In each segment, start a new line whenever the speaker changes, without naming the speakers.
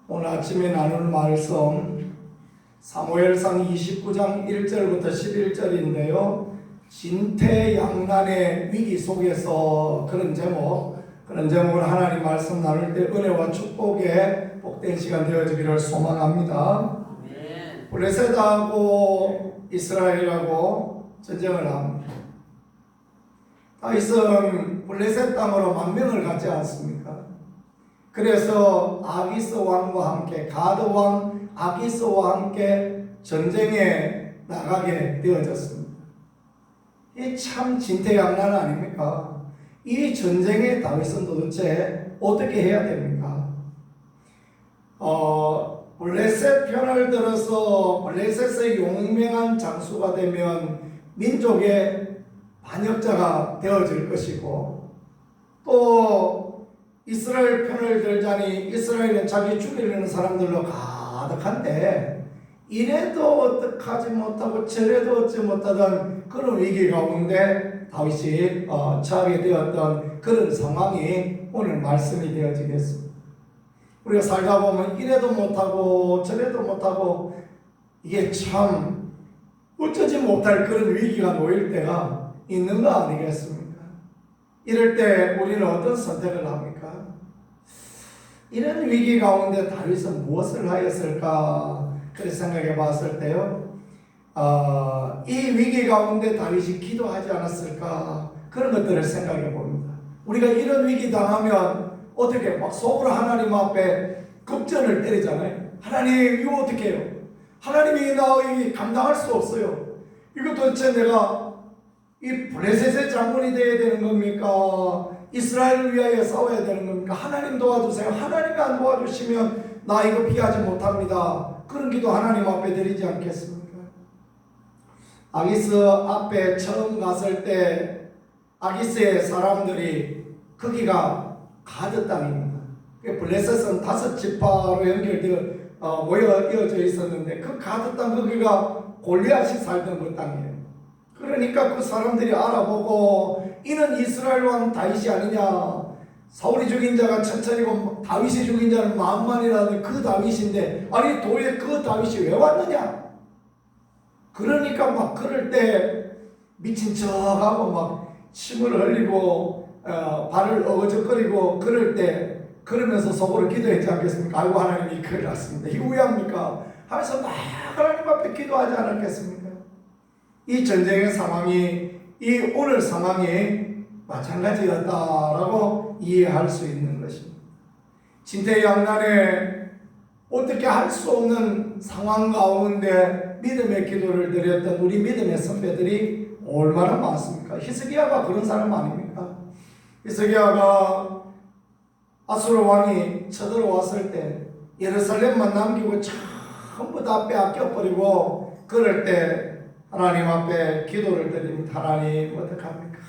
오늘 아침에 나눌 말씀 사무엘상 29장 1절부터 11절인데요. 진퇴양난의 위기 속에서 그런 제목을 하나님 말씀 나눌 때 은혜와 축복의 복된 시간 되어지기를 소망합니다. 블레셋하고 이스라엘하고 전쟁을 합니다. 다윗은 블레셋 땅으로 만명을 갖지 않습니까? 그래서 아기스 왕과 함께 가드 왕 아기스와 함께 전쟁에 나가게 되어졌습니다. 이 참 진퇴양난 아닙니까? 이 전쟁에 다윗은 도대체 어떻게 해야 됩니까? 블레셋 편을 들어서 블레셋의 용맹한 장수가 되면 민족의 반역자가 되어질 것이고, 또 이스라엘 편을 들자니 이스라엘은 자기 죽이려는 사람들로 가득한데 이래도 어떡하지 못하고 저래도 어찌 못하던 그런 위기 가운데 다윗이 처하게 되었던 그런 상황이 오늘 말씀이 되어지겠습니다. 우리가 살다 보면 이래도 못하고 저래도 못하고 이게 참 어쩌지 못할 그런 위기가 놓일 때가 있는 거 아니겠습니까? 이럴 때 우리는 어떤 선택을 합니까? 이런 위기 가운데 다윗은 무엇을 하였을까? 그렇게 생각해 봤을 때요, 이 위기 가운데 다윗이 기도하지 않았을까? 그런 것들을 생각해 봅니다. 우리가 이런 위기 당하면 어떻게 막 속으로 하나님 앞에 급전을 때리잖아요. 하나님 이거 어떻게 해요? 하나님이 나 감당할 수 없어요. 이거 도대체 내가 이 블레셋의 장군이 되어야 되는 겁니까? 이스라엘을 위하여 싸워야 되는 겁니까? 하나님 도와주세요. 하나님이 안 도와주시면 나 이거 피하지 못합니다. 그런 기도 하나님 앞에 드리지 않겠습니까? 아기스 앞에 처음 갔을 때 아기스의 사람들이 거기가 가드 땅입니다. 블레셋은 5지파로 연결되어 이어져 있었는데 그 가드 땅 거기가 골리앗이 살던 그 땅이에요. 그러니까 그 사람들이 알아보고 이는 이스라엘 왕 다윗이 아니냐, 사울이 죽인 자가 천천이고 다윗이 죽인 자는 만만이라는 그 다윗인데 아니 도대체 그 다윗이 왜 왔느냐. 그러니까 막 그럴 때 미친 척하고 막 침을 흘리고 발을 어거적거리고 그럴 때 그러면서 속으로 기도했지 않겠습니까? 아이고 하나님이 큰일 났습니다. 이거 왜 합니까? 하면서 막 하나님 앞에 기도하지 않았겠습니까? 이 전쟁의 상황이 이 오늘 상황이 마찬가지였다라고 이해할 수 있는 것입니다. 진퇴양난에 어떻게 할 수 없는 상황 가운데 믿음의 기도를 드렸던 우리 믿음의 선배들이 얼마나 많습니까? 히스기야가 그런 사람 아닙니까? 히스기야가 아수르 왕이 쳐들어왔을 때 예루살렘만 남기고 전부 다 빼앗겨버리고 그럴 때 하나님 앞에 기도를 드립니다. 하나님 어떡합니까?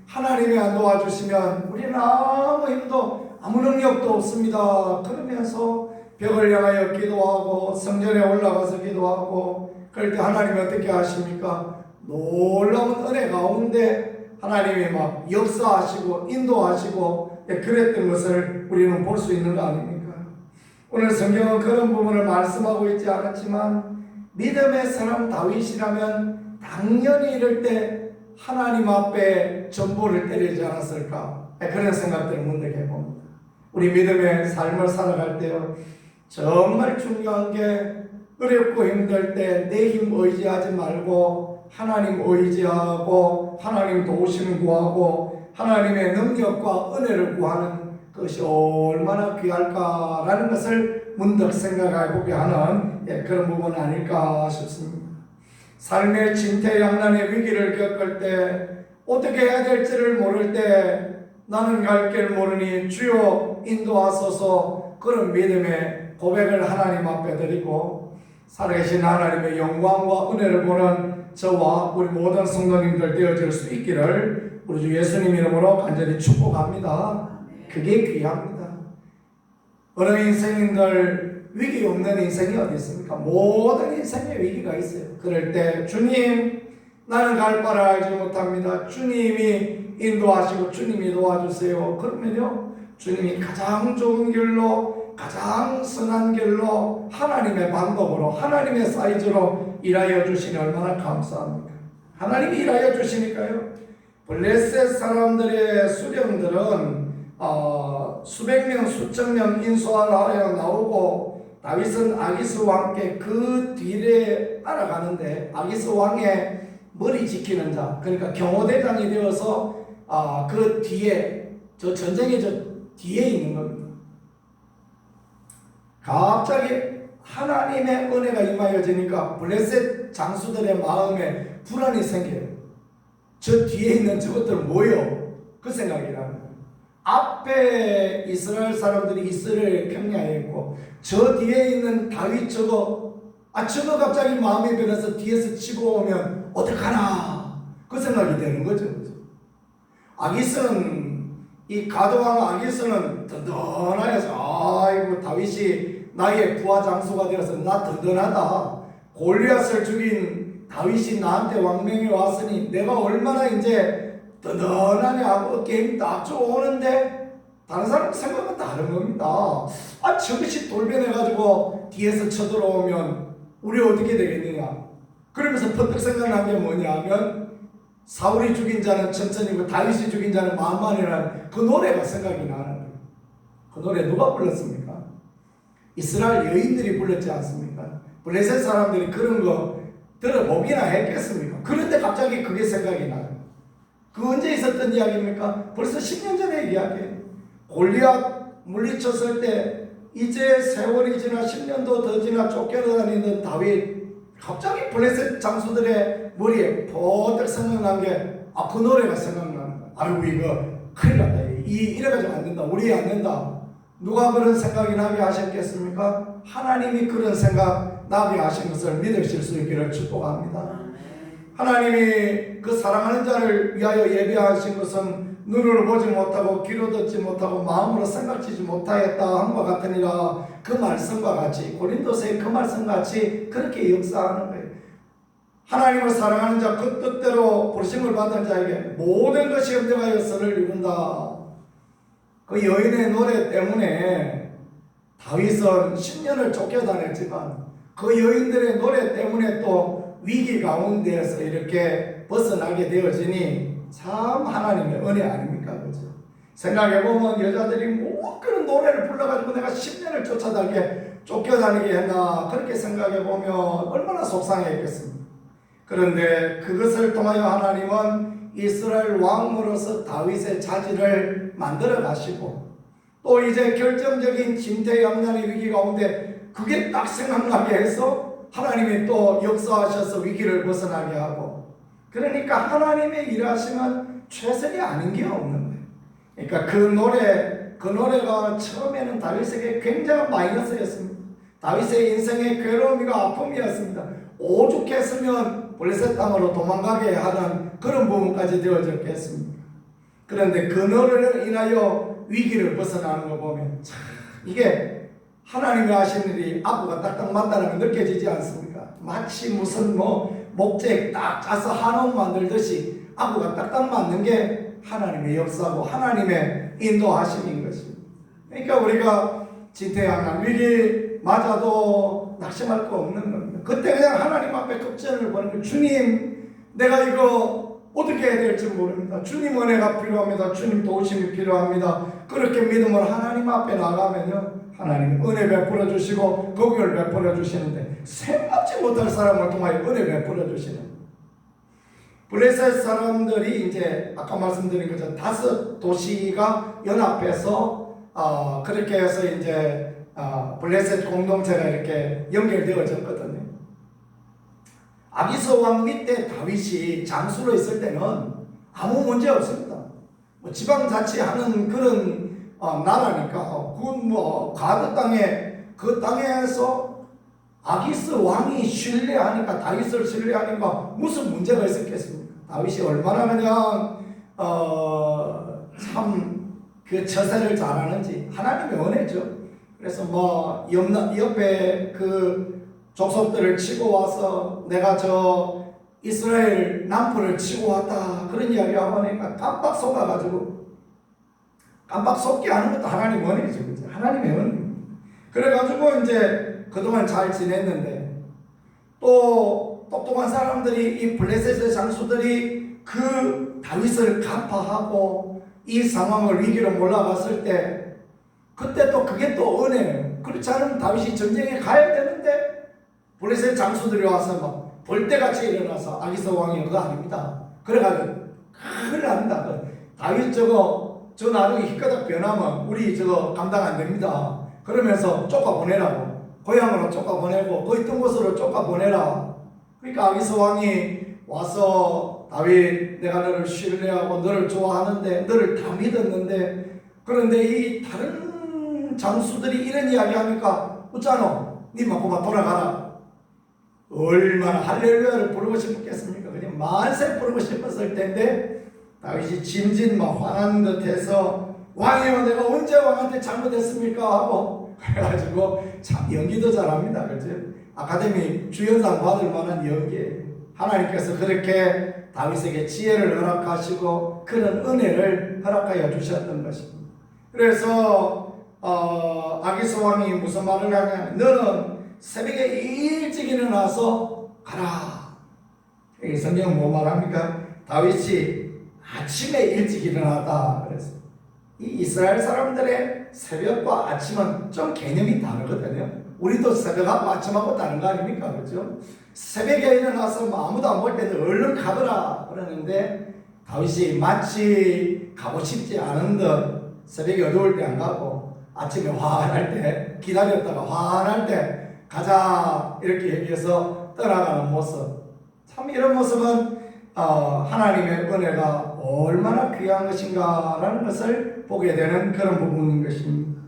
하나님이 안 도와주시면 우리는 아무 힘도 아무 능력도 없습니다. 그러면서 벽을 향하여 기도하고 성전에 올라가서 기도하고 그럴 때 하나님이 어떻게 하십니까? 놀라운 은혜 가운데 하나님이 막 역사하시고 인도하시고 그랬던 것을 우리는 볼 수 있는 거 아닙니까? 오늘 성경은 그런 부분을 말씀하고 있지 않았지만 믿음의 사람 다윗이라면 당연히 이럴 때 하나님 앞에 전보를 때리지 않았을까? 그런 생각들을 문득 해봅니다. 우리 믿음의 삶을 살아갈 때요, 정말 중요한 게 어렵고 힘들 때 내 힘 의지하지 말고 하나님 의지하고 하나님 도우심을 구하고 하나님의 능력과 은혜를 구하는 것이 얼마나 귀할까라는 것을 문득 생각해보게 하는 그런 부분 아닐까 싶습니다. 삶의 진퇴양난의 위기를 겪을 때 어떻게 해야 될지를 모를 때 나는 갈 길 모르니 주여 인도하소서 그런 믿음의 고백을 하나님 앞에 드리고 살아계신 하나님의 영광과 은혜를 보는 저와 우리 모든 성도님들 되어질 수 있기를 우리 주 예수님 이름으로 간절히 축복합니다. 그게 귀합니다. 어느 인생인들 위기 없는 인생이 어디 있습니까? 모든 인생에 위기가 있어요. 그럴 때 주님 나는 갈 바를 알지 못합니다. 주님이 인도하시고 주님이 도와주세요. 그러면요 주님이 가장 좋은 길로 가장 선한 길로 하나님의 방법으로 하나님의 사이즈로 일하여 주시니 얼마나 감사합니까? 하나님이 일하여 주시니까요. 블레셋 사람들의 수령들은 수백 명 수천 명 인수하여 나오고 다윗은 아기스 왕께 그 뒤에 따라가는데 아기스 왕의 머리 지키는 자, 그러니까 경호대장이 되어서 그 뒤에 저 전쟁의 저 뒤에 있는 겁니다. 갑자기 하나님의 은혜가 임하여지니까 블레셋 장수들의 마음에 불안이 생겨요. 저 뒤에 있는 저것들 뭐요? 그 생각이 나는 거예요. 앞에 이스라엘 사람들이 이스라엘 평야했고 저 뒤에 있는 다윗 저거 갑자기 마음이 변해서 뒤에서 치고 오면 어떡하나 그 생각이 되는 거죠. 아기스는 이 가드왕 아기스는 든든하여서 아이고 다윗이 나의 부하 장수가 되어서 나 든든하다. 골리앗을 죽인 다윗이 나한테 왕명에 왔으니 내가 얼마나 이제 든든하냐 하고 게임 딱 오는데 다른 사람 생각은 다른 겁니다. 저것이 돌변해가지고 뒤에서 쳐들어오면 우리 어떻게 되겠느냐. 그러면서 퍼뜩 생각난 게 뭐냐 하면 사울이 죽인 자는 천천히고 다윗이 죽인 자는 만만이라는 그 노래가 생각이 나는 거예요. 그 노래 누가 불렀습니까? 이스라엘 여인들이 불렀지 않습니까? 블레셋 사람들이 그런 거 들어보기나 했겠습니까? 그런데 갑자기 그게 생각이 나요. 그 언제 있었던 이야기입니까? 벌써 10년 전의 이야기예요. 골리앗 물리쳤을 때 이제 세월이 지나 10년도 더 지나 쫓겨다니는 다윗, 갑자기 블레셋 장수들의 머리에 퍼뜩 생각난 게 그 노래가 생각나는 거야. 아이고 이거 큰일 났다. 이래가지고 안 된다. 우리 안 된다. 누가 그런 생각이 나게 하셨겠습니까? 하나님이 그런 생각 나게 하신 것을 믿으실 수 있기를 축복합니다. 하나님이 그 사랑하는 자를 위하여 예비하신 것은 눈으로 보지 못하고 귀로 듣지 못하고 마음으로 생각지지 못하였다 한것 같으니라. 그 말씀과 같이 고린도서의 그 말씀같이 그렇게 역사하는 거예요. 하나님을 사랑하는 자 그 뜻대로 부르심을 받은 자에게 모든 것이 합력하여 선을 이룬다. 그 여인의 노래 때문에 다윗은 10년을 쫓겨다녔지만 그 여인들의 노래 때문에 또 위기 가운데에서 이렇게 벗어나게 되어지니 참 하나님의 은혜 아닙니까? 그죠? 생각해보면 여자들이 뭐 그런 노래를 불러가지고 내가 10년을 쫓겨다니게 했나 그렇게 생각해보면 얼마나 속상했겠습니까? 그런데 그것을 통하여 하나님은 이스라엘 왕으로서 다윗의 자질을 만들어 가시고 또 이제 결정적인 진퇴양난의 위기 가운데 그게 딱 생각나게 해서 하나님이 또 역사하셔서 위기를 벗어나게 하고 그러니까 하나님의 일하심은 최선이 아닌 게 없는 거예요. 그러니까 그 노래가 처음에는 다윗에게 굉장한 마이너스였습니다. 다윗의 인생의 괴로움이고 아픔이었습니다. 오죽했으면 블레셋 땅으로 도망가게 하는 그런 부분까지 되어졌겠습니다. 그런데 그 노래를 인하여 위기를 벗어나는 거 보면 참 이게 하나님이 하신 일이 악보가 딱딱 맞다는 게 느껴지지 않습니까? 마치 무슨 목재 딱 짜서 한옥 만들듯이 악보가 딱딱 맞는 게 하나님의 역사고 하나님의 인도하심인 것입니다. 그러니까 우리가 진퇴양난 위기 맞아도 낙심할 거 없는 겁니다. 그때 그냥 하나님 앞에 급전을 보는 거예요. 주님, 내가 이거 어떻게 해야 될지 모릅니다. 주님 은혜가 필요합니다. 주님 도우심이 필요합니다. 그렇게 믿음으로 하나님 앞에 나가면요, 하나님 은혜 베풀어 주시고 복을 베풀어 주시는데 생각지 못할 사람을 통하여 은혜 베풀어 주시는. 블레셋 사람들이 이제 아까 말씀드린 것처럼 5 도시가 연합해서 그렇게 해서 이제 블레셋 공동체가 이렇게 연결되어졌거든요. 아기스 왕 밑에 다윗이 장수로 있을 때는 아무 문제 없습니다. 지방자치하는 그런 나라니까 그건 가드 땅에 그 땅에서 아기스 왕이 신뢰하니까 다윗을 신뢰하니까 무슨 문제가 있었겠습니까? 다윗이 얼마나 그냥 참 그 처세를 잘하는지 하나님의 은혜죠. 그래서 옆에 그 족속들을 치고 와서 내가 저 이스라엘 남부를 치고 왔다 그런 이야기하고 하니까 깜빡 속아가지고 깜빡 속게 하는 것도 하나님 은혜죠. 그죠? 하나님의 은혜. 그래가지고 이제 그동안 잘 지냈는데 또 똑똑한 사람들이 이 블레셋의 장수들이 그 다윗을 간파하고 이 상황을 위기로 몰아갔을 때 그때 또 그게 또 은혜예요. 그렇지 않으면 다윗이 전쟁에 가야 되는데 블레셋 장수들이 와서 막 벌떼같이 일어나서 아기스 왕이 그거 아닙니다. 그래가지고 큰일 납니다. 다윗 저 나중에 휘가닥 변하면 우리 저거 감당 안 됩니다. 그러면서 쫓아보내라고. 고향으로 쫓아보내고 거기 있던 곳으로 쫓아보내라. 그러니까 아기스 왕이 와서 다윗 내가 너를 신뢰하고 너를 좋아하는데 너를 다 믿었는데 그런데 이 다른 장수들이 이런 이야기 하니까 웃잖아. 니만 그만 돌아가라. 얼마나 할렐루야를 부르고 싶었겠습니까? 그냥 만세 부르고 싶었을 텐데 다윗이 짐짓 막 화난 듯해서 왕이여 내가 언제 왕한테 잘못했습니까? 하고 그래가지고 참 연기도 잘합니다. 그렇죠? 아카데미 주연상 받을 만한 연기예요. 하나님께서 그렇게 다윗에게 지혜를 허락하시고 그런 은혜를 허락하여 주셨던 것입니다. 그래서 아기스 왕이 무슨 말을 하냐? 너는 새벽에 일찍 일어나서 가라. 이 성경은 뭐 말합니까? 다윗이 아침에 일찍 일어났다. 그래서 이 이스라엘 사람들의 새벽과 아침은 좀 개념이 다르거든요. 우리도 새벽하고 아침하고 다른 거 아닙니까? 그렇죠? 새벽에 일어나서 뭐 아무도 안 볼 때도 얼른 가거라 그러는데 다윗이 마치 가고 싶지 않은 듯 새벽에 어두울 때 안 가고 아침에 환할 때 기다렸다가 환할 때 가자 이렇게 얘기해서 떠나가는 모습, 참 이런 모습은 하나님의 은혜가 얼마나 귀한 것인가라는 것을 보게 되는 그런 부분인 것입니다.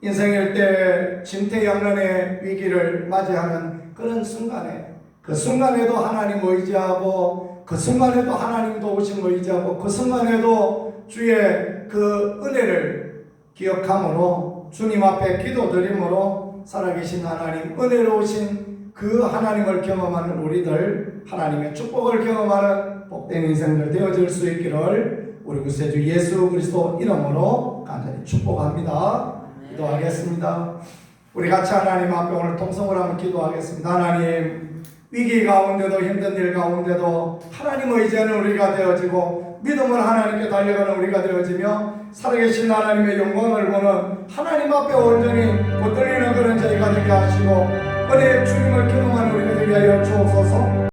인생일 때 진퇴양난의 위기를 맞이하는 그런 순간에 그 순간에도 하나님 의지하고 그 순간에도 하나님 도우심 의지하고 그 순간에도 주의 그 은혜를 기억함으로 주님 앞에 기도드림으로 살아계신 하나님 은혜로우신 그 하나님을 경험하는 우리들 하나님의 축복을 경험하는 복된 인생들 되어질 수 있기를 우리 구세주 예수 그리스도 이름으로 간절히 축복합니다. 기도하겠습니다. 우리 같이 하나님 앞에 오늘 통성을 하면 기도하겠습니다. 하나님 위기 가운데도 힘든 일 가운데도 하나님 의지하는 우리가 되어지고 믿음을 하나님께 달려가는 우리가 되어지며 살아계신 하나님의 영광을 보는 하나님 앞에 온전히 붙들리는 그런 저희가 되게 하시고 은혜의 주님을 경험하는 우리가 되게 하여 주옵소서.